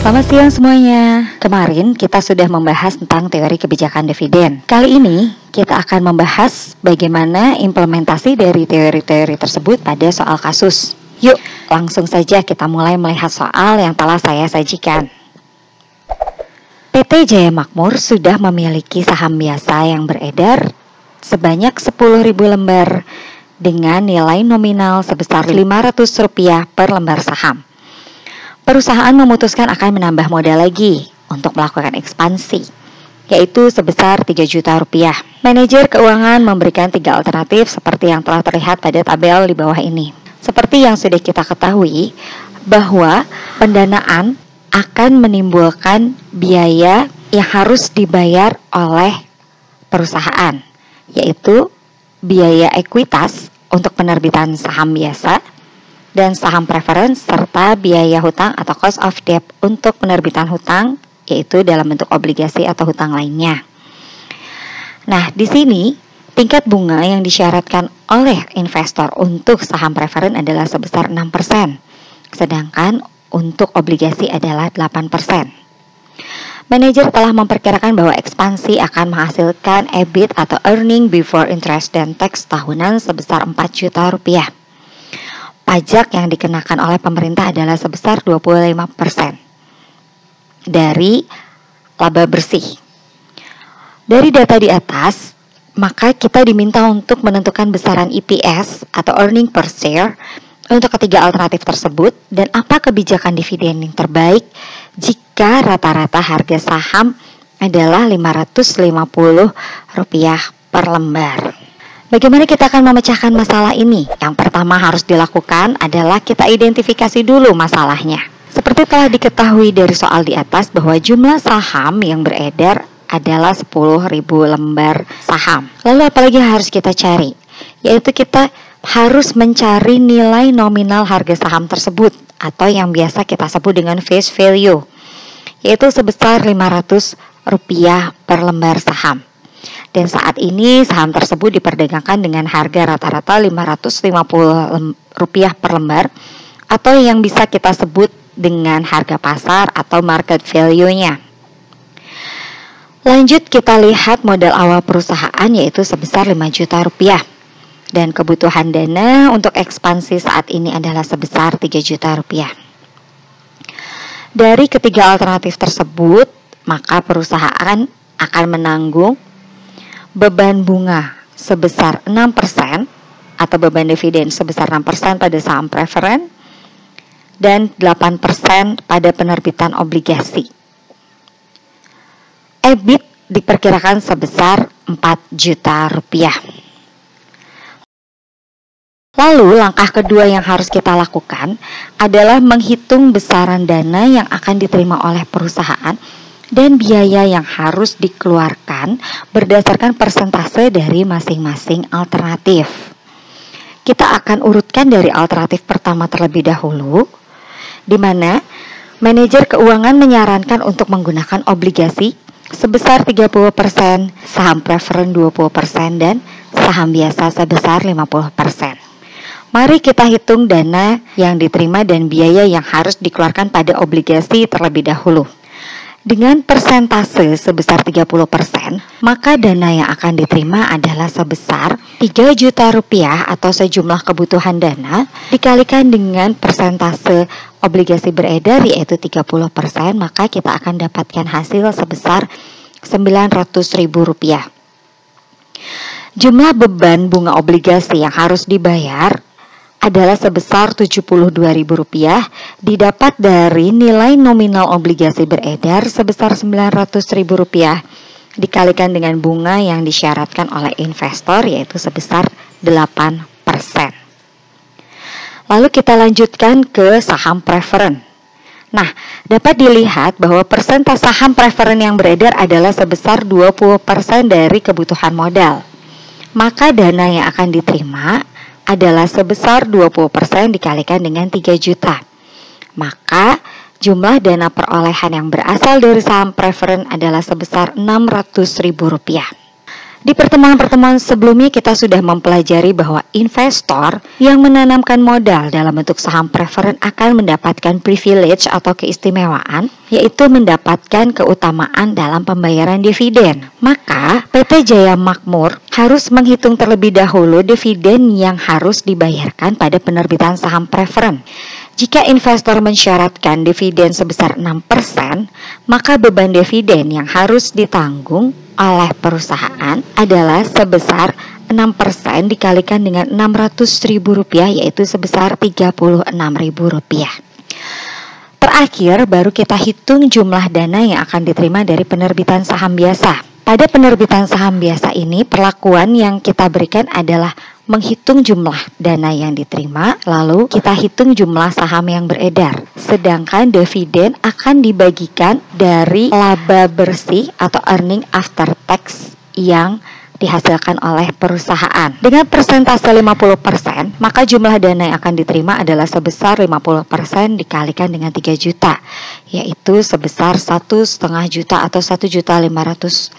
Selamat siang semuanya. Kemarin kita sudah membahas tentang teori kebijakan dividen. Kali ini kita akan membahas bagaimana implementasi dari teori-teori tersebut pada soal kasus. Yuk, langsung saja kita mulai melihat soal yang telah saya sajikan. PT Jaya Makmur sudah memiliki saham biasa yang beredar sebanyak 10.000 lembar dengan nilai nominal sebesar Rp500 per lembar saham. Perusahaan memutuskan akan menambah modal lagi untuk melakukan ekspansi, yaitu sebesar Rp3 juta. Manajer keuangan memberikan 3 alternatif seperti yang telah terlihat pada tabel di bawah ini. Seperti yang sudah kita ketahui, bahwa pendanaan akan menimbulkan biaya yang harus dibayar oleh perusahaan, yaitu biaya ekuitas untuk penerbitan saham biasa, dan saham preference serta biaya hutang atau cost of debt untuk penerbitan hutang, yaitu dalam bentuk obligasi atau hutang lainnya. Nah, di sini tingkat bunga yang disyaratkan oleh investor untuk saham preference adalah sebesar 6%, sedangkan untuk obligasi adalah 8%. Manajer telah memperkirakan bahwa ekspansi akan menghasilkan EBIT atau earning before interest dan tax tahunan sebesar Rp4 juta. Pajak yang dikenakan oleh pemerintah adalah sebesar 25% dari laba bersih. Dari data di atas, maka kita diminta untuk menentukan besaran EPS atau earning per share untuk ketiga alternatif tersebut dan apa kebijakan dividen yang terbaik jika rata-rata harga saham adalah Rp550 per lembar. Bagaimana kita akan memecahkan masalah ini? Yang pertama harus dilakukan adalah kita identifikasi dulu masalahnya. Seperti telah diketahui dari soal di atas bahwa jumlah saham yang beredar adalah 10.000 lembar saham. Lalu apalagi harus kita cari? Yaitu kita harus mencari nilai nominal harga saham tersebut atau yang biasa kita sebut dengan face value, yaitu sebesar Rp500 per lembar saham. Dan saat ini saham tersebut diperdagangkan dengan harga rata-rata Rp550 per lembar atau yang bisa kita sebut dengan harga pasar atau market value-nya. Lanjut kita lihat modal awal perusahaan yaitu sebesar Rp5 juta dan kebutuhan dana untuk ekspansi saat ini adalah sebesar Rp3 juta. Dari ketiga alternatif tersebut, maka perusahaan akan menanggung beban bunga sebesar 6% atau beban dividen sebesar 6% pada saham preferen dan 8% pada penerbitan obligasi. EBIT diperkirakan sebesar Rp4 juta. Lalu langkah kedua yang harus kita lakukan adalah menghitung besaran dana yang akan diterima oleh perusahaan dan biaya yang harus dikeluarkan berdasarkan persentase dari masing-masing alternatif. Kita akan urutkan dari alternatif pertama terlebih dahulu, di mana manajer keuangan menyarankan untuk menggunakan obligasi sebesar 30%, saham preferen 20%, dan saham biasa sebesar 50%. Mari kita hitung dana yang diterima dan biaya yang harus dikeluarkan pada obligasi terlebih dahulu. Dengan persentase sebesar 30%, maka dana yang akan diterima adalah sebesar Rp3 juta atau sejumlah kebutuhan dana dikalikan dengan persentase obligasi beredar yaitu 30%, maka kita akan dapatkan hasil sebesar Rp900.000. Jumlah beban bunga obligasi yang harus dibayar adalah sebesar Rp72.000 didapat dari nilai nominal obligasi beredar sebesar Rp900.000 dikalikan dengan bunga yang disyaratkan oleh investor yaitu sebesar 8%. Lalu kita lanjutkan ke saham preferen. Nah, dapat dilihat bahwa persentase saham preferen yang beredar adalah sebesar 20% dari kebutuhan modal. Maka dana yang akan diterima adalah sebesar 20% dikalikan dengan 3 juta. Maka jumlah dana perolehan yang berasal dari saham preferen adalah sebesar Rp600.000. Di pertemuan-pertemuan sebelumnya kita sudah mempelajari bahwa investor yang menanamkan modal dalam bentuk saham preferen akan mendapatkan privilege atau keistimewaan, yaitu mendapatkan keutamaan dalam pembayaran dividen. Maka PT Jaya Makmur harus menghitung terlebih dahulu dividen yang harus dibayarkan pada penerbitan saham preferen. Jika investor mensyaratkan dividen sebesar 6%, maka beban dividen yang harus ditanggung oleh perusahaan adalah sebesar 6% dikalikan dengan Rp600.000, yaitu sebesar Rp36.000. Terakhir, baru kita hitung jumlah dana yang akan diterima dari penerbitan saham biasa. Pada penerbitan saham biasa ini, perlakuan yang kita berikan adalah menghitung jumlah dana yang diterima, lalu kita hitung jumlah saham yang beredar. Sedangkan dividen akan dibagikan dari laba bersih atau earning after tax yang dihasilkan oleh perusahaan. Dengan persentase 50%, maka jumlah dana yang akan diterima adalah sebesar 50% dikalikan dengan 3 juta, yaitu sebesar 1,5 juta atau Rp1.500.000.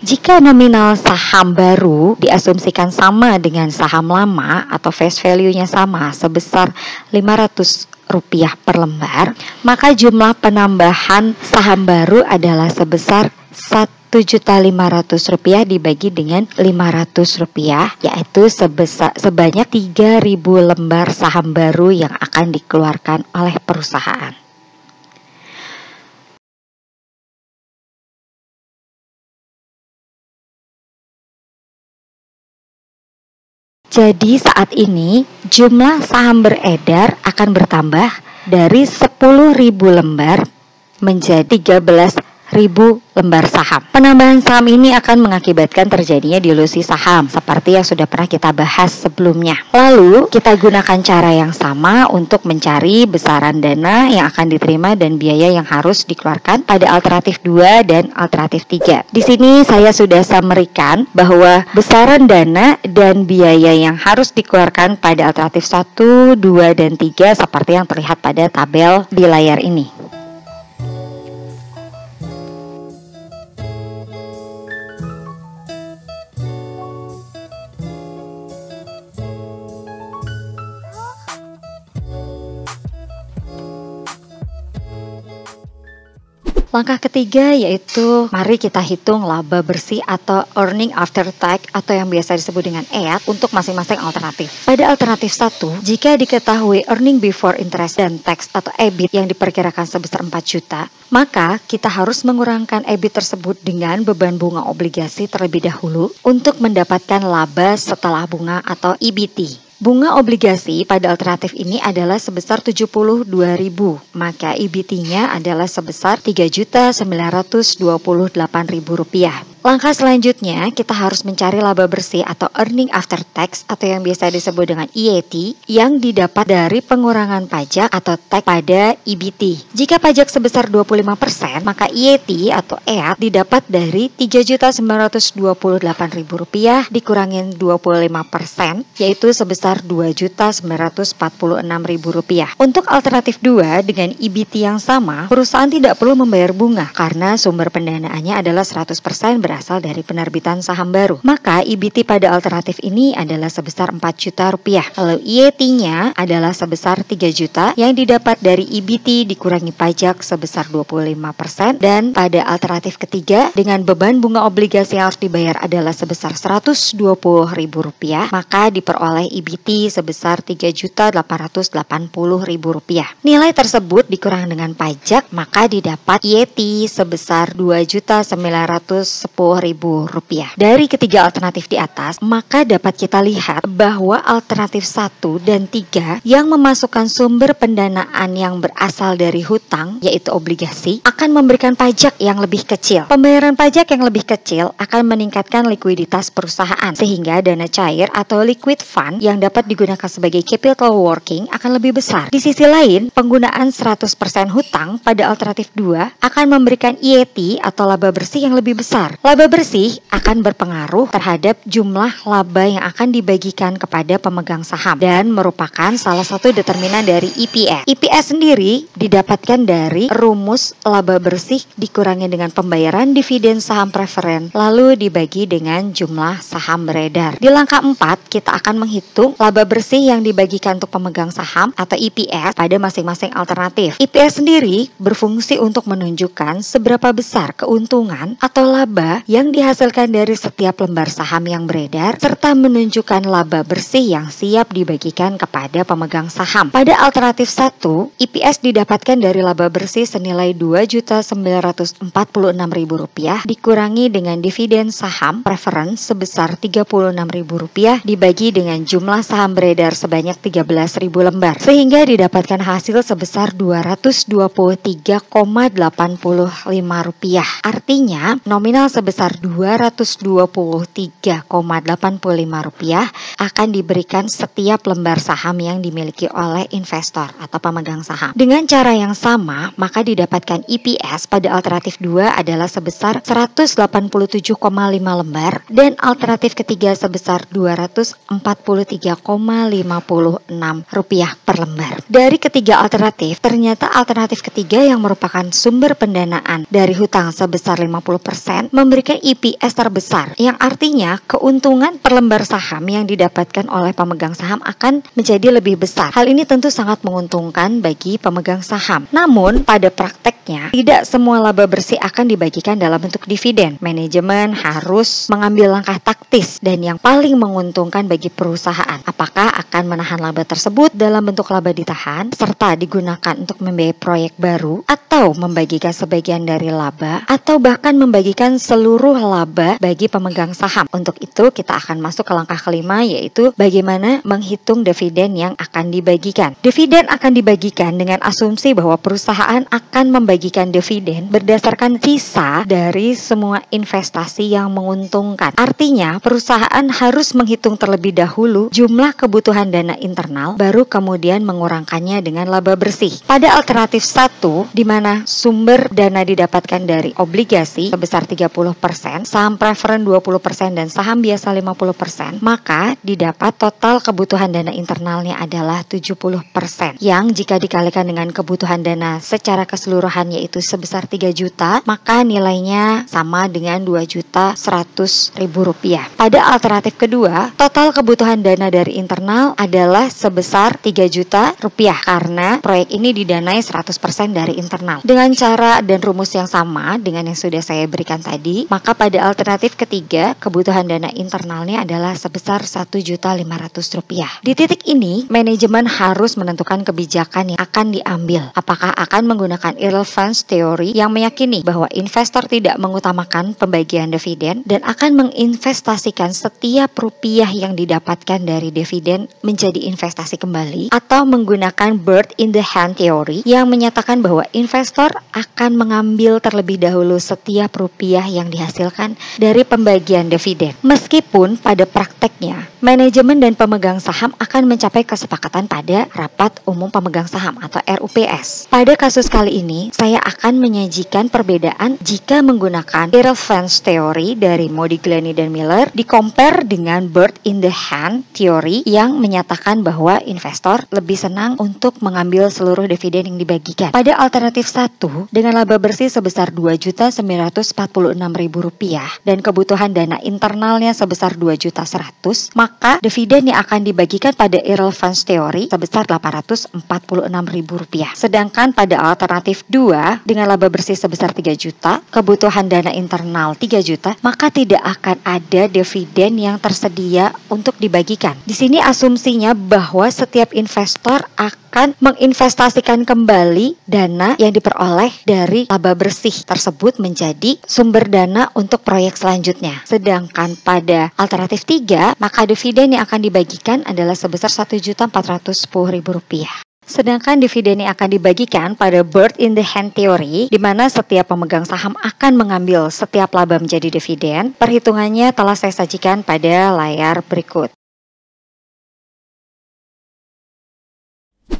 Jika nominal saham baru diasumsikan sama dengan saham lama atau face value-nya sama sebesar Rp500 per lembar, maka jumlah penambahan saham baru adalah sebesar Rp1.500.000 dibagi dengan Rp500, yaitu sebanyak 3.000 lembar saham baru yang akan dikeluarkan oleh perusahaan. Jadi saat ini jumlah saham beredar akan bertambah dari 10.000 lembar menjadi 13.000 lembar saham. Penambahan saham ini akan mengakibatkan terjadinya dilusi saham seperti yang sudah pernah kita bahas sebelumnya. Lalu kita gunakan cara yang sama untuk mencari besaran dana yang akan diterima dan biaya yang harus dikeluarkan pada alternatif 2 dan alternatif 3. Di sini saya sudah summary-kan bahwa besaran dana dan biaya yang harus dikeluarkan pada alternatif 1, 2, dan 3 seperti yang terlihat pada tabel di layar ini. Langkah ketiga yaitu mari kita hitung laba bersih atau earning after tax atau yang biasa disebut dengan EAT untuk masing-masing alternatif. Pada alternatif 1, jika diketahui earning before interest dan tax atau EBIT yang diperkirakan sebesar 4 juta, maka kita harus mengurangkan EBIT tersebut dengan beban bunga obligasi terlebih dahulu untuk mendapatkan laba setelah bunga atau EBT. Bunga obligasi pada alternatif ini adalah sebesar Rp72.000, maka EBT-nya adalah sebesar Rp3.928.000. Langkah selanjutnya, kita harus mencari laba bersih atau earning after tax atau yang biasa disebut dengan EAT yang didapat dari pengurangan pajak atau tax pada EBT. Jika pajak sebesar 25%, maka EAT atau EAT didapat dari Rp3.928.000 dikurangin 25%, yaitu sebesar Rp2.946.000. Untuk alternatif 2 dengan EBT yang sama, perusahaan tidak perlu membayar bunga karena sumber pendanaannya adalah 100% berasal dari penerbitan saham baru. Maka EBT pada alternatif ini adalah sebesar Rp4 juta. Lalu EAT-nya adalah sebesar 3 juta yang didapat dari EBT dikurangi pajak sebesar 25%. Dan pada alternatif ketiga dengan beban bunga obligasi yang harus dibayar adalah sebesar Rp120.000, maka diperoleh EBT sebesar Rp3.880.000. Nilai tersebut dikurang dengan pajak, maka didapat EAT sebesar Rp2.910.000. Dari ketiga alternatif di atas, maka dapat kita lihat bahwa alternatif 1 dan 3 yang memasukkan sumber pendanaan yang berasal dari hutang, yaitu obligasi, akan memberikan pajak yang lebih kecil. Pembayaran pajak yang lebih kecil akan meningkatkan likuiditas perusahaan, sehingga dana cair atau liquid fund yang dapat digunakan sebagai capital working akan lebih besar. Di sisi lain, penggunaan 100% hutang pada alternatif 2 akan memberikan EAT atau laba bersih yang lebih besar. Laba bersih akan berpengaruh terhadap jumlah laba yang akan dibagikan kepada pemegang saham dan merupakan salah satu determinan dari EPS. EPS sendiri didapatkan dari rumus laba bersih dikurangi dengan pembayaran dividen saham preferen lalu dibagi dengan jumlah saham beredar. Di langkah 4, kita akan menghitung laba bersih yang dibagikan untuk pemegang saham atau EPS pada masing-masing alternatif. EPS sendiri berfungsi untuk menunjukkan seberapa besar keuntungan atau laba yang dihasilkan dari setiap lembar saham yang beredar serta menunjukkan laba bersih yang siap dibagikan kepada pemegang saham. Pada alternatif 1, EPS didapatkan dari laba bersih senilai Rp2.946.000 dikurangi dengan dividen saham preference sebesar Rp36.000 dibagi dengan jumlah saham beredar sebanyak 13.000 lembar sehingga didapatkan hasil sebesar Rp223,85. Artinya nominal sebesar Rp223,85 akan diberikan setiap lembar saham yang dimiliki oleh investor atau pemegang saham. Dengan cara yang sama, maka didapatkan EPS pada alternatif 2 adalah sebesar 187,5 lembar dan alternatif ketiga sebesar Rp243,56 per lembar. Dari ketiga alternatif, ternyata alternatif ketiga yang merupakan sumber pendanaan dari hutang sebesar 50% memberikan EPS terbesar, yang artinya keuntungan per lembar saham yang didapatkan oleh pemegang saham akan menjadi lebih besar. Hal ini tentu sangat menguntungkan bagi pemegang saham. Namun, pada prakteknya, tidak semua laba bersih akan dibagikan dalam bentuk dividen. Manajemen harus mengambil langkah taktis dan yang paling menguntungkan bagi perusahaan. Apakah akan menahan laba tersebut dalam bentuk laba ditahan, serta digunakan untuk membiayai proyek baru, atau membagikan sebagian dari laba, atau bahkan membagikan seluruh laba bagi pemegang saham. Untuk itu kita akan masuk ke langkah kelima, yaitu bagaimana menghitung dividen yang akan dibagikan. Dividen akan dibagikan dengan asumsi bahwa perusahaan akan membagikan dividen berdasarkan sisa dari semua investasi yang menguntungkan. Artinya perusahaan harus menghitung terlebih dahulu jumlah kebutuhan dana internal, baru kemudian mengurangkannya dengan laba bersih. Pada alternatif 1, di mana sumber dana didapatkan dari obligasi sebesar 30%, saham preferen 20% dan saham biasa 50%, maka didapat total kebutuhan dana internalnya adalah 70%, yang jika dikalikan dengan kebutuhan dana secara keseluruhan yaitu sebesar 3 juta, maka nilainya sama dengan Rp2.100.000. Pada alternatif kedua, total kebutuhan dana dari internal adalah sebesar 3 juta rupiah karena proyek ini didanai 100% dari internal. Dengan cara dan rumus yang sama dengan yang sudah saya berikan tadi, maka pada alternatif ketiga, kebutuhan dana internalnya adalah sebesar Rp1.500.000. Di titik ini, manajemen harus menentukan kebijakan yang akan diambil. Apakah akan menggunakan irrelevance theory yang meyakini bahwa investor tidak mengutamakan pembagian dividen dan akan menginvestasikan setiap rupiah yang didapatkan dari dividen menjadi investasi kembali, atau menggunakan bird in the hand theory yang menyatakan bahwa investor akan mengambil terlebih dahulu setiap rupiah yang dihasilkan dari pembagian dividen. Meskipun pada prakteknya, manajemen dan pemegang saham akan mencapai kesepakatan pada rapat umum pemegang saham atau RUPS. Pada kasus kali ini, saya akan menyajikan perbedaan jika menggunakan irrelevance theory dari Modigliani dan Miller di-compare dengan bird in the hand theory yang menyatakan bahwa investor lebih senang untuk mengambil seluruh dividen yang dibagikan. Pada alternatif 1, dengan laba bersih sebesar Rp2.946.000 dan kebutuhan dana internalnya sebesar Rp2.100.000, maka dividen yang akan dibagikan pada irrelevance theory sebesar Rp846.000. Sedangkan pada alternatif 2, dengan laba bersih sebesar 3 juta, kebutuhan dana internal 3 juta, maka tidak akan ada dividen yang tersedia untuk dibagikan. Di sini asumsinya bahwa setiap investor akan menginvestasikan kembali dana yang diperoleh dari laba bersih tersebut menjadi sumber dana untuk proyek selanjutnya. Sedangkan pada alternatif 3, maka dividen yang akan dibagikan adalah sebesar Rp1.410.000. Sedangkan dividen yang akan dibagikan pada bird in the hand theory, di mana setiap pemegang saham akan mengambil setiap laba menjadi dividen. Perhitungannya telah saya sajikan pada layar berikut.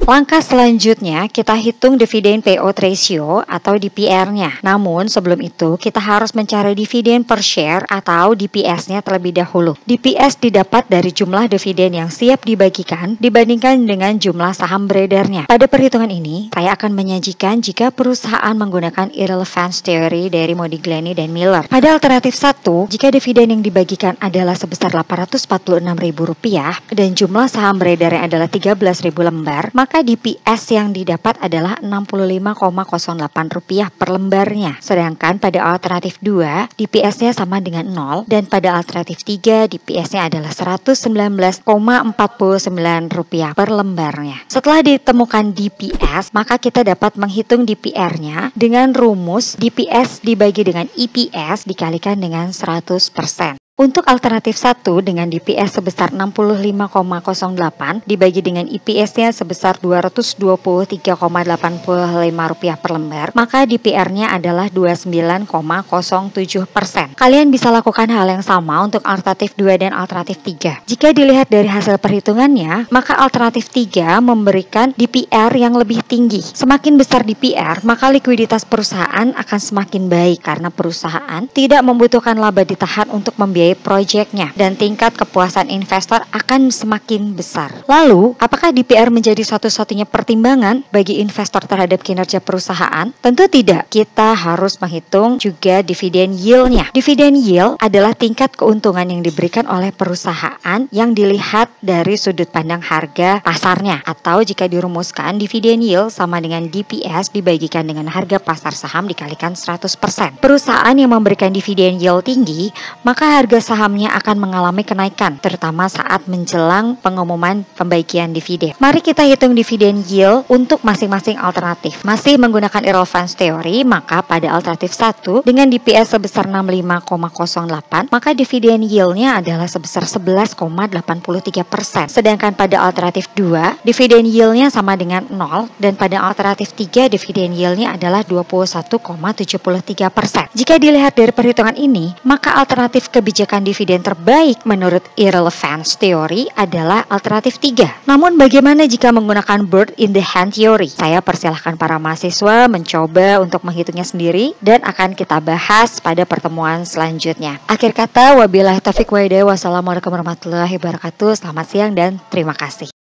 Langkah selanjutnya, kita hitung dividen payout ratio atau DPR-nya. Namun, sebelum itu, kita harus mencari dividen per share atau DPS-nya terlebih dahulu. DPS didapat dari jumlah dividen yang siap dibagikan dibandingkan dengan jumlah saham beredarnya. Pada perhitungan ini, saya akan menyajikan jika perusahaan menggunakan irrelevance theory dari Modigliani dan Miller. Pada alternatif 1, jika dividen yang dibagikan adalah sebesar Rp846.000 dan jumlah saham beredarnya adalah 13.000 lembar, maka DPS yang didapat adalah Rp65,08 per lembarnya. Sedangkan pada alternatif 2, DPS-nya sama dengan 0 dan pada alternatif 3, DPS-nya adalah Rp119,49 per lembarnya. Setelah ditemukan DPS, maka kita dapat menghitung DPR-nya dengan rumus DPS dibagi dengan EPS dikalikan dengan 100%. Untuk alternatif 1 dengan DPS sebesar 65,08 dibagi dengan EPS-nya sebesar Rp223,85 per lembar, maka DPR-nya adalah 29,07%. Kalian bisa lakukan hal yang sama untuk alternatif 2 dan alternatif 3. Jika dilihat dari hasil perhitungannya, maka alternatif 3 memberikan DPR yang lebih tinggi. Semakin besar DPR, maka likuiditas perusahaan akan semakin baik karena perusahaan tidak membutuhkan laba ditahan untuk membiayai proyeknya dan tingkat kepuasan investor akan semakin besar. Lalu, apakah DPR menjadi satu-satunya pertimbangan bagi investor terhadap kinerja perusahaan? Tentu tidak. Kita harus menghitung juga dividen yield-nya. Dividen yield adalah tingkat keuntungan yang diberikan oleh perusahaan yang dilihat dari sudut pandang harga pasarnya, atau jika dirumuskan dividen yield sama dengan DPS dibagikan dengan harga pasar saham dikalikan 100%. Perusahaan yang memberikan dividen yield tinggi, maka harga sahamnya akan mengalami kenaikan, terutama saat menjelang pengumuman pembagian dividen. Mari kita hitung dividen yield untuk masing-masing alternatif. Masih menggunakan irrelevance theory, maka pada alternatif 1 dengan DPS sebesar 65,08, maka dividen yield-nya adalah sebesar 11,83%. Sedangkan pada alternatif 2, dividen yield-nya sama dengan 0 dan pada alternatif 3 dividen yield-nya adalah 21,73%. Jika dilihat dari perhitungan ini, maka alternatif kebijakan dividen terbaik menurut irrelevance theory adalah alternatif 3. Namun bagaimana jika menggunakan bird in the hand theory? Saya persilahkan para mahasiswa mencoba untuk menghitungnya sendiri dan akan kita bahas pada pertemuan selanjutnya. Akhir kata, wabillahi taufiq wa hidayah. Wassalamualaikum warahmatullahi wabarakatuh. Selamat siang dan terima kasih.